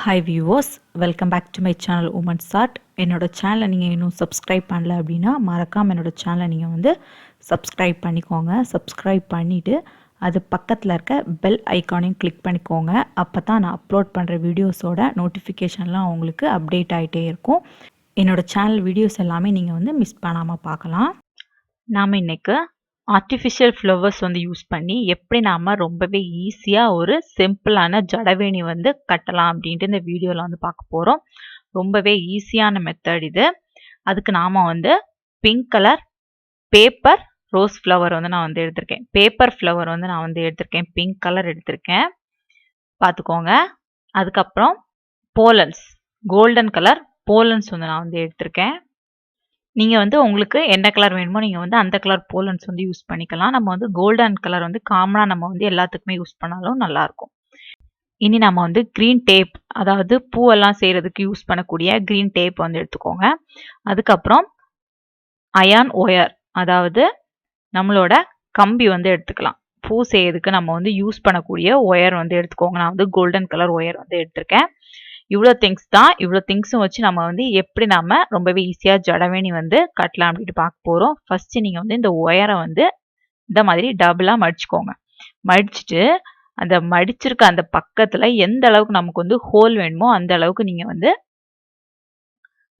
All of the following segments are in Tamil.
Hi viewers, welcome back to my channel womensart. என்னோடய சேனலை நீங்கள் இன்னும் சப்ஸ்கிரைப் பண்ணல அப்படின்னா மறக்காமல் என்னோடய சேனலை நீங்கள் வந்து சப்ஸ்கிரைப் பண்ணிக்கோங்க. சப்ஸ்கிரைப் பண்ணிவிட்டு அது பக்கத்தில் இருக்க பெல் ஐக்கானையும் கிளிக் பண்ணிக்கோங்க. அப்போ தான் நான் அப்லோட் பண்ணுற வீடியோஸோட நோட்டிஃபிகேஷன்லாம் உங்களுக்கு அப்டேட் ஆகிட்டே இருக்கும். என்னோடய சேனல் வீடியோஸ் எல்லாமே நீங்கள் வந்து மிஸ் பண்ணாமல் பார்க்கலாம். நாம் இன்றைக்கு ஆர்டிஃபிஷியல் ஃப்ளவர்ஸ் வந்து யூஸ் பண்ணி எப்படி நாம் ரொம்பவே ஈஸியாக ஒரு சிம்பிளான ஜடவேணி வந்து கட்டலாம் அப்படின்ட்டு இந்த வீடியோவில் வந்து பார்க்க போகிறோம். ரொம்பவே ஈஸியான மெத்தட் இது. அதுக்கு நாம் வந்து pink colour paper rose flower வந்து நான் வந்து எடுத்திருக்கேன். பேப்பர் ஃப்ளவர் வந்து நான் வந்து எடுத்திருக்கேன். பிங்க் கலர் எடுத்திருக்கேன், பார்த்துக்கோங்க. அதுக்கப்புறம் போலன்ஸ், கோல்டன் கலர் போலன்ஸ் வந்து நான் வந்து எடுத்திருக்கேன். நீங்கள் வந்து உங்களுக்கு என்ன கலர் வேணுமோ நீங்கள் வந்து அந்த கலர் போலன்ஸ் வந்து யூஸ் பண்ணிக்கலாம். நம்ம வந்து கோல்டன் கலர் வந்து காமனாக நம்ம வந்து எல்லாத்துக்குமே யூஸ் பண்ணாலும் நல்லாயிருக்கும். இனி நம்ம வந்து க்ரீன் டேப், அதாவது பூவெல்லாம் செய்கிறதுக்கு யூஸ் பண்ணக்கூடிய க்ரீன் டேப் வந்து எடுத்துக்கோங்க. அதுக்கப்புறம் அயான் ஒயர், அதாவது நம்மளோட கம்பி வந்து எடுத்துக்கலாம். பூ செய்யறதுக்கு நம்ம வந்து யூஸ் பண்ணக்கூடிய ஒயர் வந்து எடுத்துக்கோங்க. நான் வந்து கோல்டன் கலர் ஒயர் வந்து எடுத்திருக்கேன். இவ்வளோ திங்ஸ் தான். இவ்வளோ திங்ஸும் வச்சு நம்ம வந்து எப்படி நம்ம ரொம்பவே ஈஸியாக ஜடவேணி வந்து கட்டலாம் அப்படின்ட்டு பார்க்க போகிறோம். ஃபஸ்ட்டு நீங்கள் வந்து இந்த ஒயரை வந்து இந்த மாதிரி டபுளாக மடிச்சுக்கோங்க. மடிச்சுட்டு அந்த மடிச்சிருக்க அந்த பக்கத்தில் எந்த அளவுக்கு நமக்கு வந்து ஹோல் வேணுமோ அந்த அளவுக்கு நீங்கள் வந்து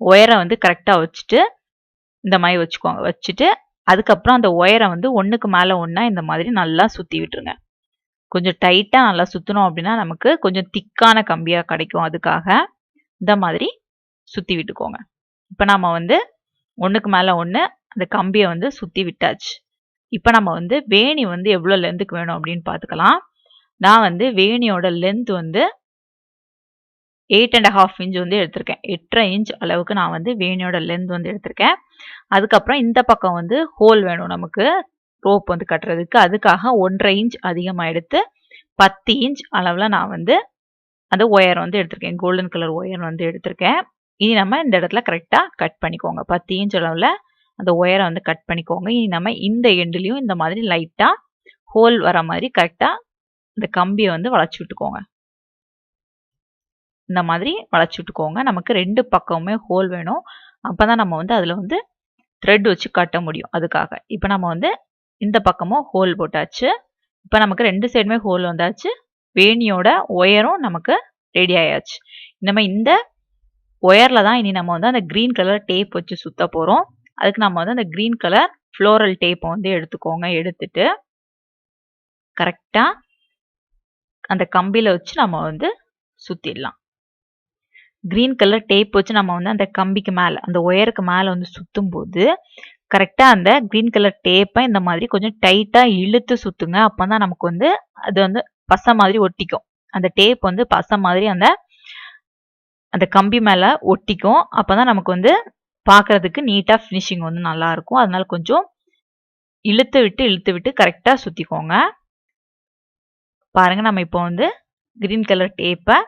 ஒயரை வந்து கரெக்டாக வச்சுட்டு இந்த மாதிரி வச்சுக்கோங்க. வச்சுட்டு அதுக்கப்புறம் அந்த ஒயரை வந்து ஒன்றுக்கு மேலே ஒன்றா இந்த மாதிரி நல்லா சுற்றி விட்டுருங்க. கொஞ்சம் டைட்டாக நல்லா சுற்றணும் அப்படின்னா நமக்கு கொஞ்சம் திக்கான கம்பியாக கிடைக்கும். அதுக்காக இந்த மாதிரி சுற்றி விட்டுக்கோங்க. இப்போ நம்ம வந்து ஒன்றுக்கு மேலே ஒன்று அந்த கம்பியை வந்து சுற்றி விட்டாச்சு. இப்போ நம்ம வந்து வேணி வந்து எவ்வளோ லென்த்துக்கு வேணும் அப்படின்னு பார்த்துக்கலாம். நான் வந்து வேணியோட லென்த் வந்து 8.5 இன்ச் வந்து எடுத்திருக்கேன். 8.5 இன்ச் அளவுக்கு நான் வந்து வேணியோட லென்த் வந்து எடுத்திருக்கேன். அதுக்கப்புறம் இந்த பக்கம் வந்து ஹோல் வேணும் நமக்கு ரோப் வந்து கட்டுறதுக்கு. அதுக்காக 1.5 இன்ச் அதிகமாக எடுத்து 10 இன்ச் அளவில் நான் வந்து அந்த ஒயர் வந்து எடுத்திருக்கேன். கோல்டன் கலர் ஒயர் வந்து எடுத்திருக்கேன். இனி நம்ம இந்த இடத்துல கரெக்டாக கட் பண்ணிக்கோங்க. 10 இன்ச் அளவில் அந்த ஒயரை வந்து கட் பண்ணிக்கோங்க. இனி நம்ம இந்த எண்டுலையும் இந்த மாதிரி லைட்டாக ஹோல் வர மாதிரி கரெக்டாக இந்த கம்பியை வந்து வளைச்சி விட்டுக்கோங்க. இந்த மாதிரி வளைச்சி விட்டுக்கோங்க. நமக்கு 2 பக்கமுமே ஹோல் வேணும். அப்போ தான் நம்ம வந்து அதில் வந்து த்ரெட் வச்சு கட்ட முடியும். அதுக்காக இப்போ நம்ம வந்து இந்த பக்கமும் ஹோல் போட்டாச்சு. இப்போ நமக்கு 2 சைடுமே ஹோல் வந்தாச்சு. வேணியோட ஒயரும் நமக்கு ரெடி ஆயாச்சு. நம்ம இந்த ஒயரில் தான் இனி நம்ம வந்து அந்த க்ரீன் கலர் டேப் வச்சு சுற்ற போகிறோம். அதுக்கு நம்ம வந்து அந்த க்ரீன் கலர் ஃப்ளோரல் டேப்பை வந்து எடுத்துக்கோங்க. எடுத்துட்டு கரெக்டாக அந்த கம்பியில் வச்சு நம்ம வந்து சுற்றிடலாம். க்ரீன் கலர் டேப் வச்சு நம்ம வந்து அந்த கம்பிக்கு மேலே அந்த ஒயருக்கு மேலே வந்து சுற்றும் போது கரெக்டாக அந்த க்ரீன் கலர் டேப்பை இந்த மாதிரி கொஞ்சம் டைட்டாக இழுத்து சுற்றுங்க. அப்போ தான் நமக்கு வந்து அது வந்து பசை மாதிரி ஒட்டிக்கும். அந்த டேப் வந்து பசை மாதிரி அந்த கம்பி மேலே ஒட்டிக்கும். அப்போ தான் நமக்கு வந்து பார்க்குறதுக்கு நீட்டாக ஃபினிஷிங் வந்து நல்லாயிருக்கும். அதனால கொஞ்சம் இழுத்து விட்டு கரெக்டாக சுற்றிக்கோங்க. பாருங்கள், நம்ம இப்போ வந்து க்ரீன் கலர் டேப்பை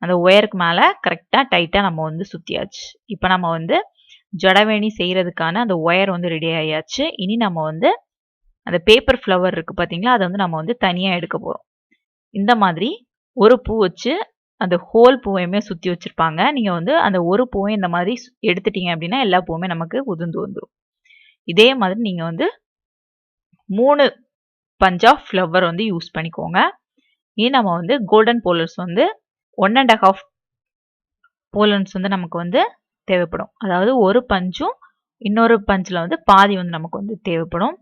அந்த ஒயருக்கு மேலே கரெக்டாக டைட்டாக நம்ம வந்து சுற்றியாச்சு. இப்போ நம்ம வந்து ஜடவேணி செய்கிறதுக்கான அந்த ஒயர் வந்து ரெடி ஆகியாச்சு. இனி நம்ம வந்து அந்த பேப்பர் ஃப்ளவர் இருக்குது பார்த்தீங்களா, அதை வந்து நம்ம வந்து தனியாக எடுக்க போகிறோம். இந்த மாதிரி ஒரு பூ வச்சு அந்த ஹோல் பூவையுமே சுற்றி வச்சுருப்பாங்க. நீங்கள் வந்து அந்த ஒரு பூவை இந்த மாதிரி எடுத்துட்டீங்க அப்படின்னா எல்லா பூவுமே நமக்கு உதிர்ந்து வந்துடும். இதே மாதிரி நீங்கள் வந்து 3 பஞ்ச் ஆஃப் ஃப்ளவர் வந்து யூஸ் பண்ணிக்கோங்க. இனி நம்ம வந்து கோல்டன் போலன்ஸ் வந்து 1.5 போலன்ஸ் வந்து நமக்கு வந்து தேவைப்படும். அதாவது ஒரு பஞ்சும் இன்னொரு பஞ்சில் வந்து பாதி வந்து நமக்கு வந்து தேவைப்படும்.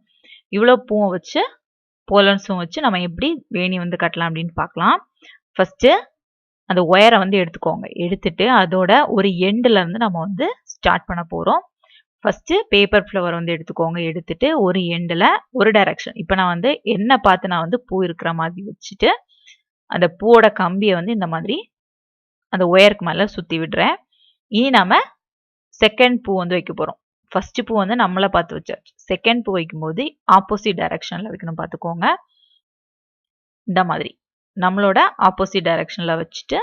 இவ்வளோ பூவை வச்சு போலன்ஸும் வச்சு நம்ம எப்படி வேணி வந்து கட்டலாம் அப்படின்னு பார்க்கலாம். ஃபஸ்ட்டு அந்த ஒயரை வந்து எடுத்துக்கோங்க. எடுத்துட்டு அதோட ஒரு எண்டில் இருந்து நம்ம வந்து ஸ்டார்ட் பண்ண போகிறோம். ஃபஸ்ட்டு பேப்பர் ஃப்ளவர் வந்து எடுத்துக்கோங்க. எடுத்துட்டு ஒரு எண்டில் ஒரு டைரக்ஷன், இப்போ நான் வந்து என்ன பார்த்து நான் வந்து பூ இருக்கிற மாதிரி வச்சுட்டு அந்த பூவோட கம்பியை வந்து இந்த மாதிரி அந்த ஒயருக்கு மேலே சுற்றி விடுறேன். இனி நம்ம செகண்ட் பூ வந்து வைக்க போகிறோம். ஃபர்ஸ்ட் பூ வந்து நம்மளை பார்த்து வச்சாச்சு. செகண்ட் பூ வைக்கும்போது ஆப்போசிட் டைரக்ஷனில் வைக்கணும், பார்த்துக்கோங்க. இந்த மாதிரி நம்மளோட ஆப்போசிட் டைரக்ஷனில் வச்சுட்டு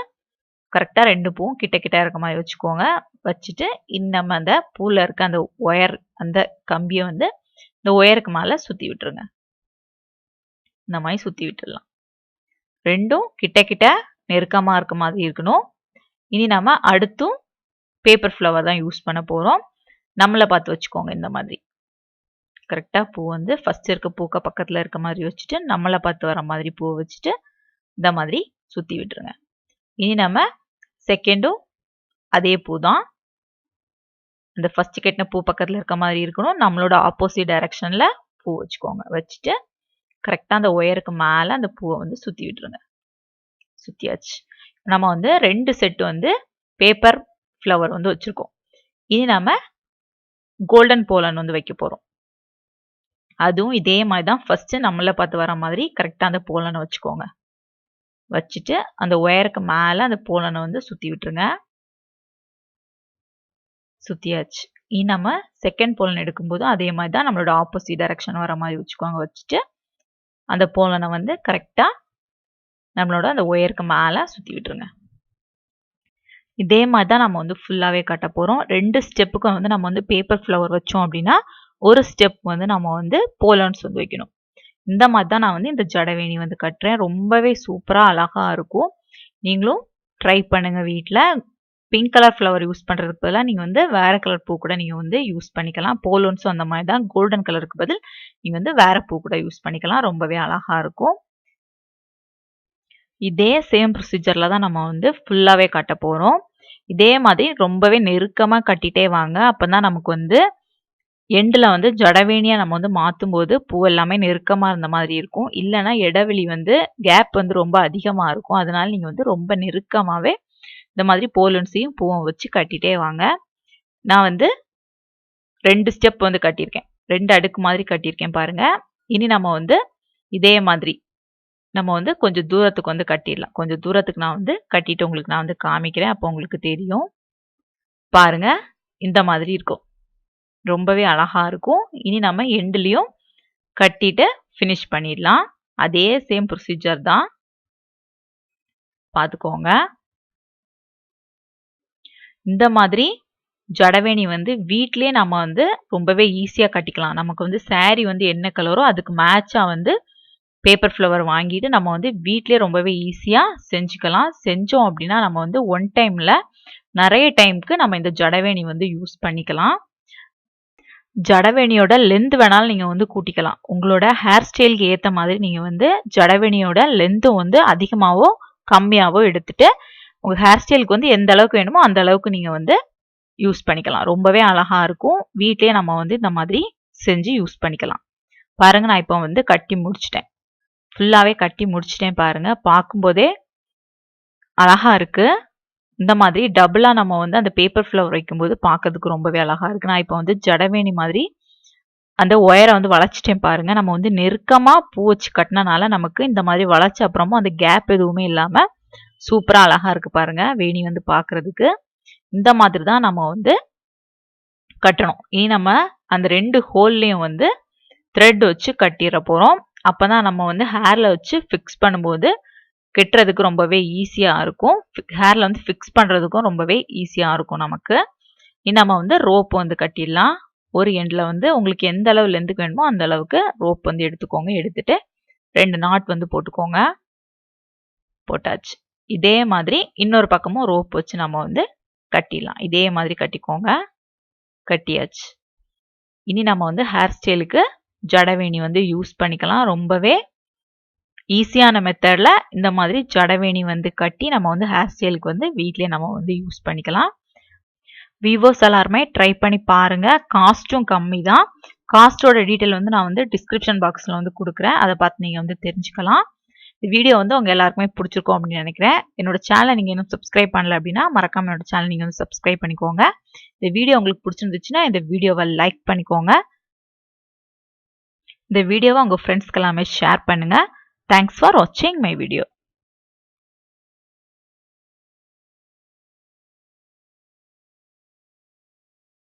கரெக்டாக 2 பூவும் கிட்ட இருக்க மாதிரி வச்சுக்கோங்க. வச்சுட்டு நம்ம அந்த பூவில் இருக்க அந்த ஒயர் அந்த கம்பியை வந்து இந்த ஒயருக்கு மேலே சுற்றி விட்டுருங்க. இந்த மாதிரி சுற்றி விட்டுடலாம். ரெண்டும் கிட்ட நெருக்கமாக இருக்க மாதிரி இருக்கணும். இனி நம்ம அடுத்தும் பேப்பர் ஃப்ளவர் தான் யூஸ் பண்ண போகிறோம். நம்மளை பார்த்து வச்சுக்கோங்க. இந்த மாதிரி கரெக்டாக பூ வந்து ஃபர்ஸ்ட் இருக்க பூக்க பக்கத்தில் இருக்க மாதிரி வச்சுட்டு நம்மளை பார்த்து வர மாதிரி பூவை வச்சுட்டு இந்த மாதிரி சுற்றி விட்டுருங்க. இனி நம்ம செகண்டும் அதே பூ தான். இந்த ஃபர்ஸ்ட் கட்டின பூ பக்கத்தில் இருக்க மாதிரி இருக்கணும். நம்மளோட ஆப்போசிட் டைரக்ஷனில் பூ வச்சுக்கோங்க. வச்சுட்டு கரெக்டாக அந்த ஒயருக்கு மேலே அந்த பூவை வந்து சுற்றி விட்டுருங்க. சுற்றியாச்சு. நம்ம வந்து 2 செட்டு வந்து பேப்பர் ஃப்ளவர் வந்து வச்சுருக்கோம். இனி நம்ம கோல்டன் போலன் வந்து வைக்க போகிறோம். அதுவும் இதே மாதிரி தான். ஃபர்ஸ்ட் நம்மளை பார்த்து வர மாதிரி கரெக்டாக அந்த போலனை வச்சுக்கோங்க. வச்சுட்டு அந்த ஒயருக்கு மேலே அந்த போலனை வந்து சுற்றி விட்டுருங்க. சுற்றியாச்சு. இனி நம்ம செகண்ட் போலன் எடுக்கும்போது அதே மாதிரி தான் நம்மளோட ஆப்போசிட் டைரக்ஷன் வர மாதிரி வச்சுக்கோங்க. வச்சுட்டு அந்த போலனை வந்து கரெக்டாக நம்மளோட அந்த ஒயருக்கு மேலே சுற்றி விட்டுருங்க. இதே மாதிரி தான் நம்ம வந்து ஃபுல்லாகவே கட்ட போகிறோம். 2 ஸ்டெப்புக்கும் வந்து நம்ம வந்து பேப்பர் ஃப்ளவர் வச்சோம் அப்படின்னா ஒரு ஸ்டெப் வந்து நம்ம வந்து போலன்ஸ் வந்து வைக்கணும். இந்த மாதிரி தான் நான் வந்து இந்த ஜடவேணி வந்து கட்டுறேன். ரொம்பவே சூப்பராக அழகாக இருக்கும். நீங்களும் ட்ரை பண்ணுங்கள் வீட்டில். பிங்க் கலர் ஃப்ளவர் யூஸ் பண்ணுறதுக்கு பதிலாக நீங்கள் வந்து வேறு கலர் பூ கூட நீங்கள் வந்து யூஸ் பண்ணிக்கலாம். போலன்ஸும் அந்த மாதிரி தான். கோல்டன் கலருக்கு பதில் நீங்கள் வந்து வேறு பூ கூட யூஸ் பண்ணிக்கலாம். ரொம்பவே அழகாக இருக்கும். இதே சேம் ப்ரொசீஜரில் தான் நம்ம வந்து ஃபுல்லாகவே கட்ட போகிறோம். இதே மாதிரி ரொம்பவே நெருக்கமாக கட்டிகிட்டே வாங்க. அப்போ தான் நமக்கு வந்து எண்டில் வந்து ஜடவேணியாக நம்ம வந்து மாற்றும் போது பூ எல்லாமே நெருக்கமாக இருந்த மாதிரி இருக்கும். இல்லைனா இடைவெளி வந்து கேப் வந்து ரொம்ப அதிகமாக இருக்கும். அதனால நீங்கள் வந்து ரொம்ப நெருக்கமாகவே இந்த மாதிரி போலன்ஸையும் பூவும் வச்சு கட்டிகிட்டே வாங்க. நான் வந்து 2 ஸ்டெப் வந்து கட்டியிருக்கேன். 2 அடுக்கு மாதிரி கட்டியிருக்கேன் பாருங்கள். இனி நம்ம வந்து இதே மாதிரி நம்ம வந்து கொஞ்சம் தூரத்துக்கு வந்து கட்டிடலாம். கொஞ்சம் தூரத்துக்கு நான் வந்து கட்டிட்டு உங்களுக்கு நான் வந்து காமிக்கிறேன். அப்போ உங்களுக்கு தெரியும். பாருங்க, இந்த மாதிரி இருக்கும். ரொம்பவே அழகாக இருக்கும். இனி நம்ம எண்ட்லேயும் கட்டிட்டு ஃபினிஷ் பண்ணிடலாம். அதே சேம் ப்ரொசீஜர் தான். பார்த்துக்கோங்க. இந்த மாதிரி ஜடவேணி வந்து வீட்டிலே நம்ம வந்து ரொம்பவே ஈஸியாக கட்டிக்கலாம். நமக்கு வந்து saree வந்து என்ன கலரோ அதுக்கு மேட்சாக வந்து பேப்பர் ஃப்ளவர் வாங்கிட்டு நம்ம வந்து வீட்டிலே ரொம்பவே ஈஸியாக செஞ்சுக்கலாம். செஞ்சோம் அப்படின்னா நம்ம வந்து ஒன் டைமில் நிறைய டைமுக்கு நம்ம இந்த ஜடவேணி வந்து யூஸ் பண்ணிக்கலாம். ஜடவேணியோட லென்த் வேணாலும் நீங்கள் வந்து கூட்டிக்கலாம். உங்களோட ஹேர் ஸ்டைலுக்கு ஏற்ற மாதிரி நீங்கள் வந்து ஜடவேணியோட லென்த்தும் வந்து அதிகமாகவோ கம்மியாகவோ எடுத்துட்டு உங்கள் ஹேர் ஸ்டைலுக்கு வந்து எந்த அளவுக்கு வேணுமோ அந்த அளவுக்கு நீங்கள் வந்து யூஸ் பண்ணிக்கலாம். ரொம்பவே அழகாக இருக்கும். வீட்டிலே நம்ம வந்து இந்த மாதிரி செஞ்சு யூஸ் பண்ணிக்கலாம். பாருங்கள், நான் இப்போ வந்து கட்டி முடிச்சிட்டேன். ஃபுல்லாகவே கட்டி முடிச்சிட்டேன் பாருங்கள். பார்க்கும்போதே அழகாக இருக்குது. இந்த மாதிரி டபுளாக நம்ம வந்து அந்த பேப்பர் ஃப்ளவர் வைக்கும்போது பார்க்கறதுக்கு ரொம்பவே அழகாக இருக்குது. நான் இப்போ வந்து ஜடவேணி மாதிரி அந்த ஒயரை வந்து வளைச்சிட்டேன் பாருங்கள். நம்ம வந்து நெருக்கமாக பூ வச்சு கட்டினனால நமக்கு இந்த மாதிரி வளைச்ச அப்புறமும் அந்த கேப் எதுவுமே இல்லாமல் சூப்பராக அழகாக இருக்குது பாருங்கள். வேணி வந்து பார்க்குறதுக்கு இந்த மாதிரி தான் நம்ம வந்து கட்டணும். இனி நம்ம அந்த 2 ஹோல்லையும் வந்து த்ரெட் வச்சு கட்டிட போகிறோம். அப்போ தான் நம்ம வந்து ஹேரில் வச்சு ஃபிக்ஸ் பண்ணும்போது கட்டுறதுக்கு ரொம்பவே ஈஸியாக இருக்கும். ஹேரில் வந்து ஃபிக்ஸ் பண்ணுறதுக்கும் ரொம்பவே ஈஸியாக இருக்கும் நமக்கு. இனி நம்ம வந்து ரோப் வந்து கட்டிடலாம். ஒரு எண்டில் வந்து உங்களுக்கு எந்த அளவு லென்த்துக்கு வேணுமோ அந்த அளவுக்கு ரோப் வந்து எடுத்துக்கோங்க. எடுத்துட்டு 2 நாட் வந்து போட்டுக்கோங்க. போட்டாச்சு. இதே மாதிரி இன்னொரு பக்கமும் ரோப் வச்சு நம்ம வந்து கட்டிடலாம். இதே மாதிரி கட்டிக்கோங்க. கட்டியாச்சு. இனி நம்ம வந்து ஹேர் ஸ்டைலுக்கு ஜடவேணி வந்து யூஸ் பண்ணிக்கலாம். ரொம்பவே ஈஸியான மெத்தடில் இந்த மாதிரி ஜடவேணி வந்து கட்டி நம்ம வந்து ஹேர் ஸ்டைலுக்கு வந்து வீட்டிலே நம்ம வந்து யூஸ் பண்ணிக்கலாம். வியூவர்ஸ் எல்லாருமே ட்ரை பண்ணி பாருங்கள். காஸ்ட்டும் கம்மி தான். காஸ்ட்டோட டீட்டெயில் வந்து நான் வந்து டிஸ்கிரிப்ஷன் பாக்ஸில் வந்து கொடுக்குறேன். அதை பார்த்து நீங்கள் வந்து தெரிஞ்சுக்கலாம். இந்த வீடியோ வந்து உங்கள் எல்லாருக்குமே பிடிச்சிருக்கும் அப்படின்னு நினைக்கிறேன். என்னோட சேனலை நீங்கள் இன்னும் சப்ஸ்கிரைப் பண்ணல அப்படின்னா மறக்காமல் என்னோட சேனல் நீங்கள் வந்து சப்ஸ்கிரைப் பண்ணிக்கோங்க. இந்த வீடியோ உங்களுக்கு பிடிச்சிருந்துச்சுன்னா இந்த வீடியோவை லைக் பண்ணிக்கோங்க. இந்த வீடியோவை உங்கள் ஃப்ரெண்ட்ஸ்க்கு எல்லாமே ஷேர் பண்ணுங்கள். தேங்க்ஸ் ஃபார் வாட்சிங் மை வீடியோ.